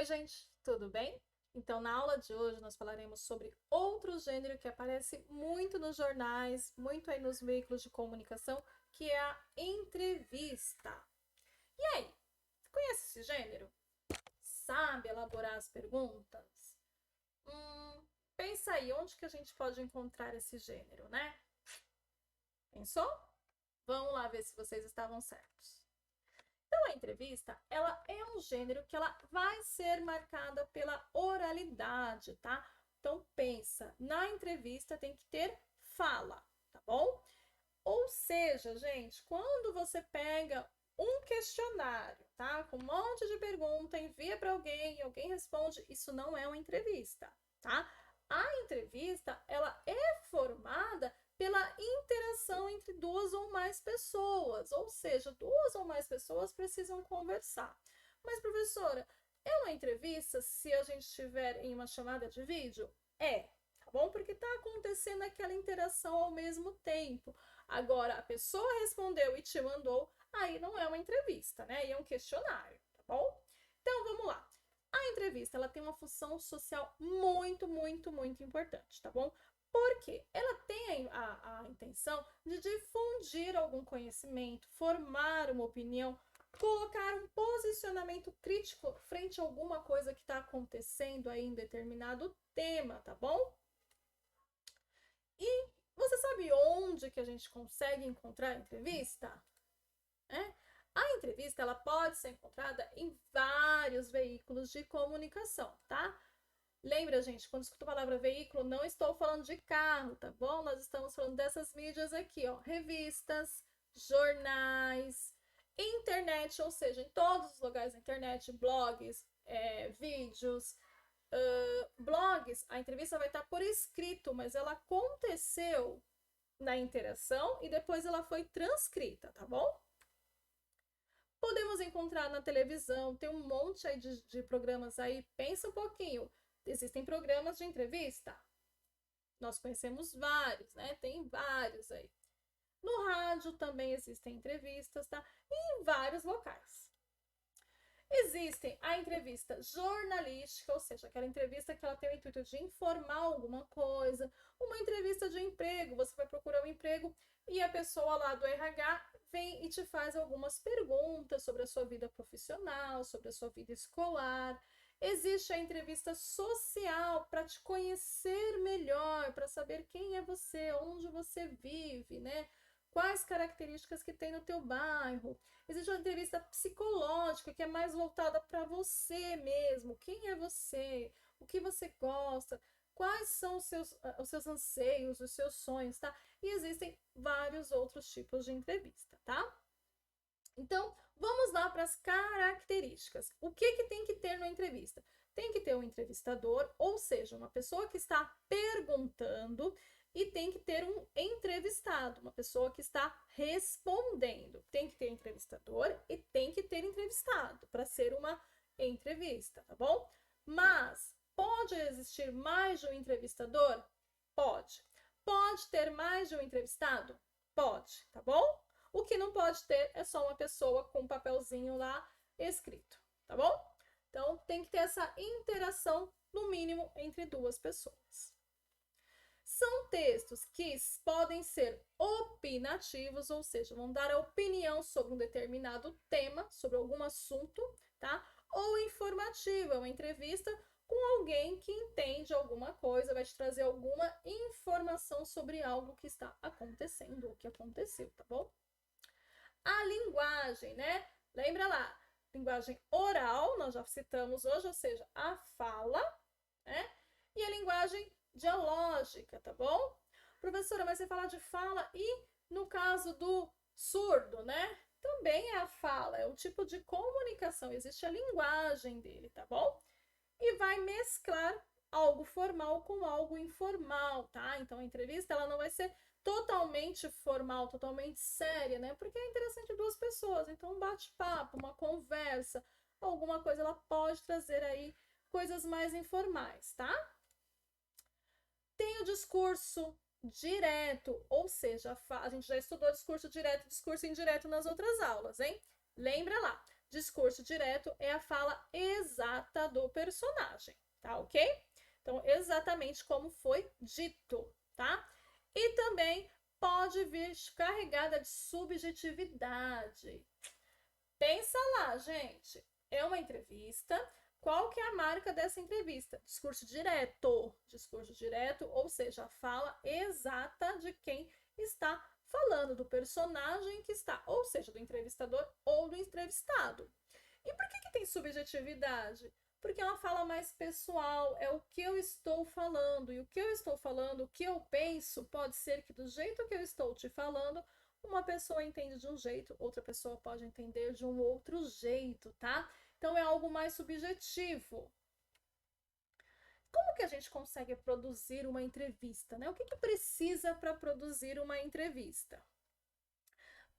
Oi, gente, tudo bem? Então, na aula de hoje, nós falaremos sobre outro gênero que aparece muito nos jornais, muito aí nos veículos de comunicação, que é a entrevista. E aí, você conhece esse gênero? Sabe elaborar as perguntas? Pensa aí, onde que a gente pode encontrar esse gênero, né? Pensou? Vamos lá ver se vocês estavam certos. Então, a entrevista, ela é um gênero que ela vai ser marcada pela oralidade, tá? Então, pensa, na entrevista tem que ter fala, tá bom? Ou seja, gente, quando você pega um questionário, tá? Com um monte de pergunta, envia para alguém e alguém responde, isso não é uma entrevista, tá? A entrevista, ela é formada pela interação entre duas ou mais pessoas, ou seja, duas ou mais pessoas precisam conversar. Mas, professora, é uma entrevista se a gente estiver em uma chamada de vídeo? É, tá bom? Porque está acontecendo aquela interação ao mesmo tempo. Agora, a pessoa respondeu e te mandou, aí não é uma entrevista, né? E é um questionário, tá bom? Então, vamos lá. A entrevista, ela tem uma função social muito importante, tá bom? Porque ela tem a intenção de difundir algum conhecimento, formar uma opinião, colocar um posicionamento crítico frente a alguma coisa que está acontecendo aí em determinado tema, tá bom? E você sabe onde que a gente consegue encontrar a entrevista? A entrevista ela pode ser encontrada em vários veículos de comunicação, tá? Lembra, gente, quando escuto a palavra veículo, não estou falando de carro, tá bom? Nós estamos falando dessas mídias aqui, ó, revistas, jornais, internet, ou seja, em todos os lugares da internet, blogs, vídeos, blogs, a entrevista vai estar por escrito, mas ela aconteceu na interação e depois ela foi transcrita, tá bom? Podemos encontrar na televisão, tem um monte aí de programas aí, pensa um pouquinho. Existem programas de entrevista? Nós conhecemos vários, né? Tem vários aí. No rádio também existem entrevistas, tá? E em vários locais. Existem a entrevista jornalística, ou seja, aquela entrevista que ela tem o intuito de informar alguma coisa, uma entrevista de emprego, você vai procurar um emprego e a pessoa lá do RH vem e te faz algumas perguntas sobre a sua vida profissional, sobre a sua vida escolar. Existe a entrevista social para te conhecer melhor, para saber quem é você, onde você vive, né? Quais características que tem no teu bairro. Existe uma entrevista psicológica que é mais voltada para você mesmo. Quem é você? O que você gosta? Quais são os seus anseios, os seus sonhos, tá? E existem vários outros tipos de entrevista, tá? Então, vamos lá para as características. O que tem que ter na entrevista? Tem que ter um entrevistador, ou seja, uma pessoa que está perguntando, e tem que ter um entrevistado, uma pessoa que está respondendo. Tem que ter entrevistador e tem que ter entrevistado para ser uma entrevista, tá bom? Mas pode existir mais de um entrevistador? Pode. Pode ter mais de um entrevistado? Pode, tá bom? O que não pode ter é só uma pessoa com um papelzinho lá escrito, tá bom? Então tem que ter essa interação, no mínimo, entre duas pessoas. São textos que podem ser opinativos, ou seja, vão dar a opinião sobre um determinado tema, sobre algum assunto, tá? Ou informativo, é uma entrevista com alguém que entende alguma coisa, vai te trazer alguma informação sobre algo que está acontecendo ou que aconteceu, tá bom? A linguagem, né? Lembra lá, linguagem oral, nós já citamos hoje, ou seja, a fala, né? E a linguagem dialógica, tá bom? Professora, mas você fala de fala e no caso do surdo, né? Também é a fala, é um tipo de comunicação, existe a linguagem dele, tá bom? E vai mesclar algo formal com algo informal, tá? Então a entrevista ela não vai ser totalmente formal, totalmente séria, né? Porque é interessante duas pessoas, então um bate-papo, uma conversa, alguma coisa ela pode trazer aí coisas mais informais, tá? Tem o discurso direto, ou seja, a gente já estudou discurso direto e discurso indireto nas outras aulas, hein? Lembra lá, Discurso direto é a fala exata do personagem, tá ok? Então, exatamente como foi dito, tá? E também pode vir carregada de subjetividade. Pensa lá, gente. É uma entrevista. Qual que é a marca dessa entrevista? Discurso direto. Discurso direto, ou seja, a fala exata de quem está falando, do personagem que está, ou seja, do entrevistador ou do entrevistado. E por que tem subjetividade? Porque é uma fala mais pessoal, é o que eu estou falando. E o que eu estou falando, o que eu penso, pode ser que do jeito que eu estou te falando, uma pessoa entende de um jeito, outra pessoa pode entender de um outro jeito, tá? Então é algo mais subjetivo. Como que a gente consegue produzir uma entrevista, né? O que precisa para produzir uma entrevista?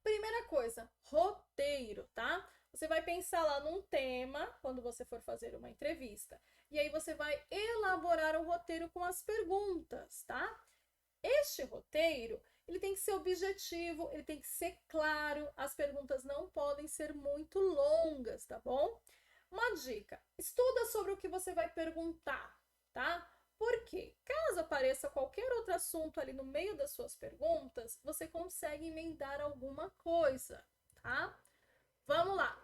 Primeira coisa, roteiro, tá? Você vai pensar lá num tema quando você for fazer uma entrevista. E aí você vai elaborar o roteiro com as perguntas, tá? Este roteiro, ele tem que ser objetivo, ele tem que ser claro, as perguntas não podem ser muito longas, tá bom? Uma dica, estuda sobre o que você vai perguntar, tá? Porque caso apareça qualquer outro assunto ali no meio das suas perguntas, você consegue emendar alguma coisa, tá? Vamos lá.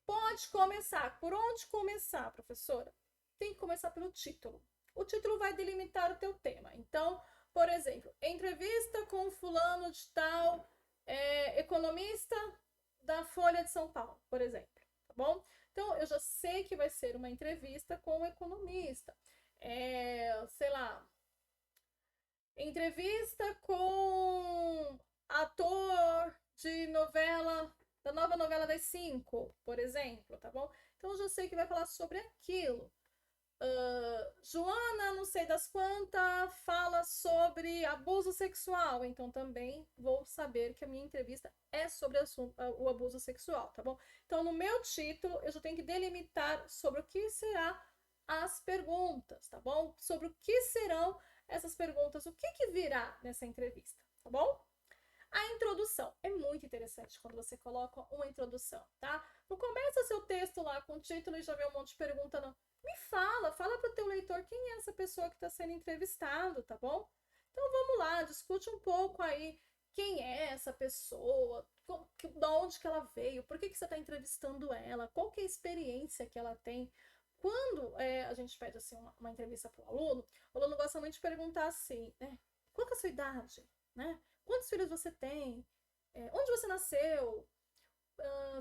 Pode começar. Por onde começar, professora? Tem que começar pelo título. O título vai delimitar o teu tema. Então, por exemplo, entrevista com fulano de tal, economista da Folha de São Paulo, por exemplo, tá bom? Então, eu já sei que vai ser uma entrevista com um economista. Sei lá, entrevista com ator de novela, da nova novela das 5, por exemplo, tá bom? Então, eu já sei que vai falar sobre aquilo. Joana, não sei das quantas, fala sobre abuso sexual, então também vou saber que a minha entrevista é sobre o abuso sexual, tá bom? Então, no meu título, eu já tenho que delimitar sobre o que será as perguntas, tá bom? Sobre o que serão essas perguntas, o que virá nessa entrevista, tá bom? A introdução é muito interessante quando você coloca uma introdução, tá? Não começa seu texto lá com o título e já vê um monte de pergunta, não. Me fala para o teu leitor quem é essa pessoa que está sendo entrevistado, tá bom? Então vamos lá, discute um pouco aí quem é essa pessoa, de onde que ela veio, por que você está entrevistando ela, qual que é a experiência que ela tem. Quando a gente pede assim, uma entrevista para o aluno gosta muito de perguntar assim, né? Qual que é a sua idade, né? Quantos filhos você tem? Onde você nasceu?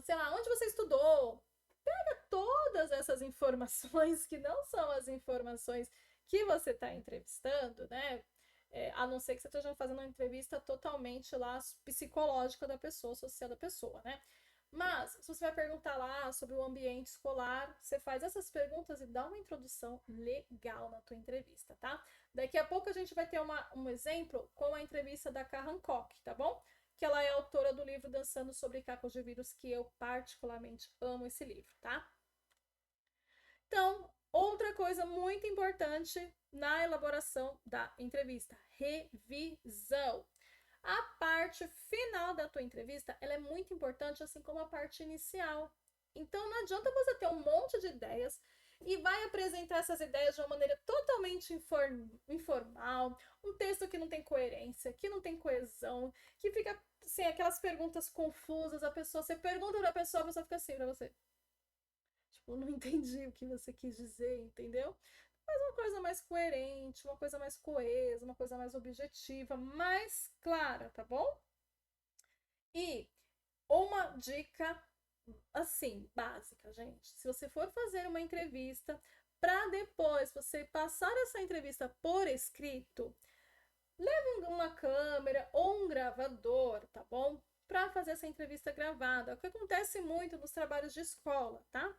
Sei lá, onde você estudou? Pega todas essas informações que não são as informações que você está entrevistando, né? A não ser que você esteja fazendo uma entrevista totalmente lá psicológica da pessoa, social da pessoa, né? Mas, se você vai perguntar lá sobre o ambiente escolar, você faz essas perguntas e dá uma introdução legal na tua entrevista, tá? Daqui a pouco a gente vai ter um exemplo com a entrevista da Karen Hancock, tá bom? Que ela é autora do livro Dançando sobre Cacos de Vírus, que eu particularmente amo esse livro, tá? Então, outra coisa muito importante na elaboração da entrevista, revisão. A parte final da tua entrevista, ela é muito importante, assim como a parte inicial. Então, não adianta você ter um monte de ideias e vai apresentar essas ideias de uma maneira totalmente informal, um texto que não tem coerência, que não tem coesão, que fica, assim, aquelas perguntas confusas, você pergunta pra pessoa, a pessoa fica assim pra você. Tipo, não entendi o que você quis dizer, entendeu? Mas uma coisa mais coerente, uma coisa mais coesa, uma coisa mais objetiva, mais clara, tá bom? E uma dica, assim, básica, gente. Se você for fazer uma entrevista, para depois você passar essa entrevista por escrito, leve uma câmera ou um gravador, tá bom? Para fazer essa entrevista gravada. O que acontece muito nos trabalhos de escola, tá?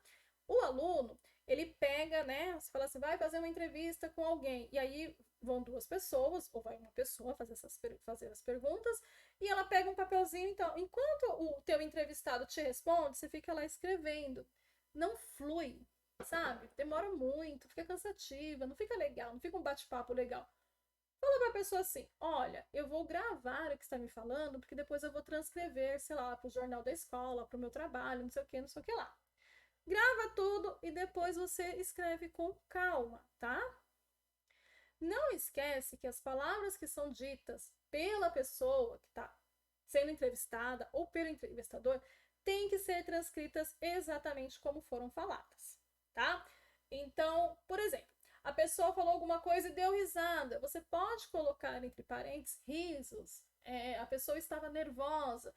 O aluno, ele pega, né? Você fala assim, vai fazer uma entrevista com alguém. E aí vão duas pessoas, ou vai uma pessoa fazer as perguntas, e ela pega um papelzinho. Então, enquanto o teu entrevistado te responde, você fica lá escrevendo. Não flui, sabe? Demora muito, fica cansativa, não fica legal, não fica um bate-papo legal. Fala pra pessoa assim: olha, eu vou gravar o que está me falando, porque depois eu vou transcrever, sei lá, pro jornal da escola, pro meu trabalho, não sei o que, não sei o que lá. grava tudo e depois você escreve com calma, tá? Não esquece que as palavras que são ditas pela pessoa que está sendo entrevistada ou pelo entrevistador têm que ser transcritas exatamente como foram faladas, tá? Então, por exemplo, a pessoa falou alguma coisa e deu risada. Você pode colocar entre parênteses risos. A pessoa estava nervosa.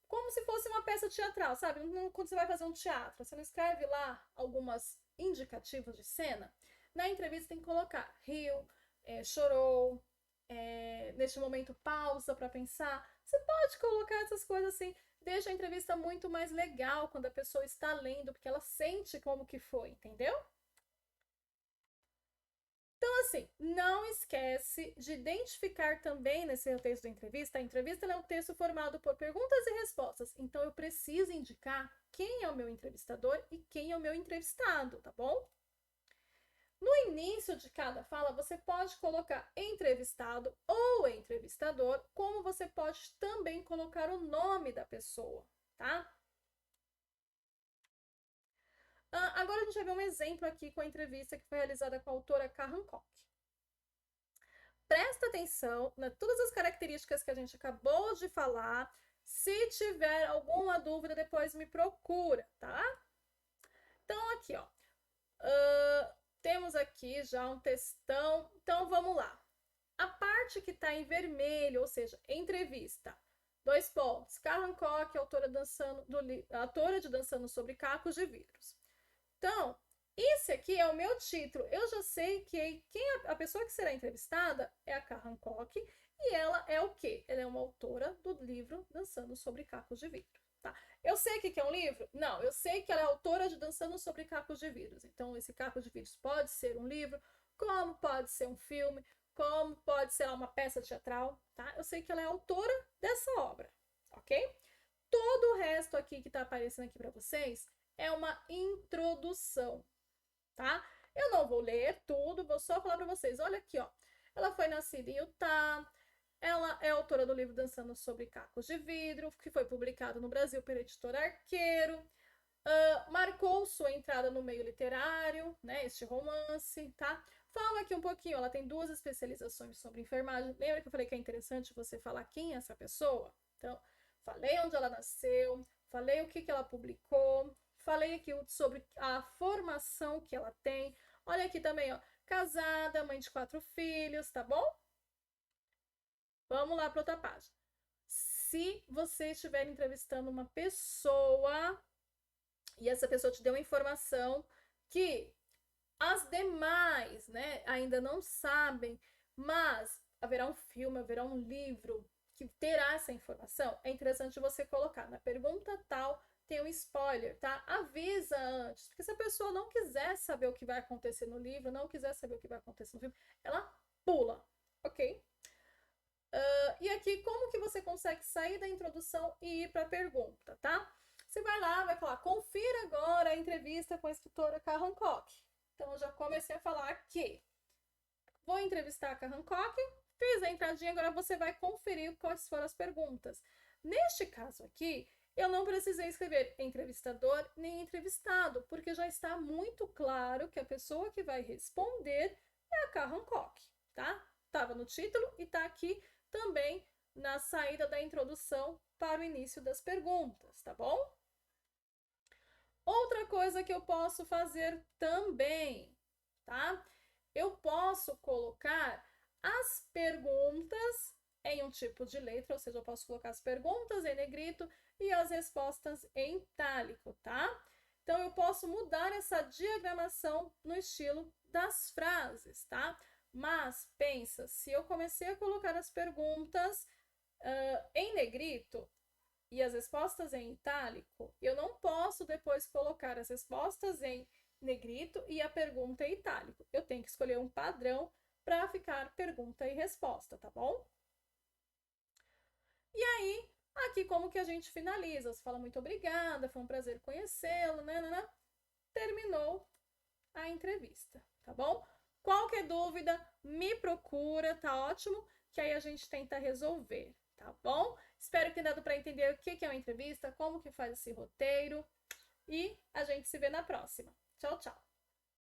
Como se fosse uma peça teatral, sabe? Quando você vai fazer um teatro, você não escreve lá algumas indicativos de cena. Na entrevista tem que colocar riu, chorou, neste momento pausa para pensar. Você pode colocar essas coisas assim, deixa a entrevista muito mais legal quando a pessoa está lendo, porque ela sente como que foi, entendeu? Então, assim, não esquece de identificar também nesse texto da entrevista. A entrevista é um texto formado por perguntas e respostas. Então, eu preciso indicar quem é o meu entrevistador e quem é o meu entrevistado, tá bom? No início de cada fala, você pode colocar entrevistado ou entrevistador, como você pode também colocar o nome da pessoa, tá? Agora a gente vai ver um exemplo aqui com a entrevista que foi realizada com a autora Karen Hancock. Presta atenção em todas as características que a gente acabou de falar. Se tiver alguma dúvida, depois me procura, tá? Então, aqui, ó. Temos aqui já um textão. Então, vamos lá. A parte que está em vermelho, ou seja, entrevista. 2 pontos. Karen Hancock, autora de Dançando sobre Cacos de Vidros. Então, esse aqui é o meu título. Eu já sei que a pessoa que será entrevistada é a Karen Hancock e ela é o quê? Ela é uma autora do livro Dançando sobre Cacos de Vidro. Tá? Eu sei o que é um livro? Não, eu sei que ela é autora de Dançando sobre Cacos de Vidros. Então, esse Cacos de Vidros pode ser um livro, como pode ser um filme, como pode ser uma peça teatral, tá? Eu sei que ela é autora dessa obra, ok? Todo o resto aqui que está aparecendo aqui para vocês é uma introdução, tá? Eu não vou ler tudo, vou só falar para vocês. Olha aqui, ó. Ela foi nascida em Utah. Ela é autora do livro Dançando sobre Cacos de Vidro, que foi publicado no Brasil pela editora Arqueiro. Marcou sua entrada no meio literário, né? Este romance, tá? Fala aqui um pouquinho. Ela tem 2 especializações sobre enfermagem. Lembra que eu falei que é interessante você falar quem é essa pessoa? Então, falei onde ela nasceu, falei o que ela publicou, falei aqui sobre a formação que ela tem. Olha aqui também, ó, casada, mãe de 4 filhos, tá bom? Vamos lá para outra página. Se você estiver entrevistando uma pessoa e essa pessoa te deu uma informação que as demais, né, ainda não sabem, mas haverá um filme, haverá um livro que terá essa informação, é interessante você colocar na pergunta tal, tem um spoiler, tá? Avisa antes, porque se a pessoa não quiser saber o que vai acontecer no livro, não quiser saber o que vai acontecer no filme, ela pula, ok? E aqui, como que você consegue sair da introdução e ir para a pergunta, tá? Você vai lá, vai falar, confira agora a entrevista com a escritora Karen Hancock. Então, eu já comecei a falar que vou entrevistar a Karen Hancock, fiz a entradinha, agora você vai conferir quais foram as perguntas. Neste caso aqui, eu não precisei escrever entrevistador nem entrevistado, porque já está muito claro que a pessoa que vai responder é a Karen Hancock, tá? Estava no título e está aqui também na saída da introdução para o início das perguntas, tá bom? Outra coisa que eu posso fazer também, tá? Eu posso colocar as perguntas em um tipo de letra, ou seja, eu posso colocar as perguntas em negrito e as respostas em itálico, tá? Então, eu posso mudar essa diagramação no estilo das frases, tá? Mas, pensa, se eu comecei a colocar as perguntas em negrito, e as respostas em itálico, eu não posso depois colocar as respostas em negrito e a pergunta em itálico. Eu tenho que escolher um padrão para ficar pergunta e resposta, tá bom? E aí, aqui como que a gente finaliza? Você fala muito obrigada, foi um prazer conhecê-lo, né? Terminou a entrevista, tá bom? Qualquer dúvida, me procura, tá ótimo? Que aí a gente tenta resolver, tá bom? Espero que tenha dado para entender o que é uma entrevista, como que faz esse roteiro. e a gente se vê na próxima. Tchau, tchau!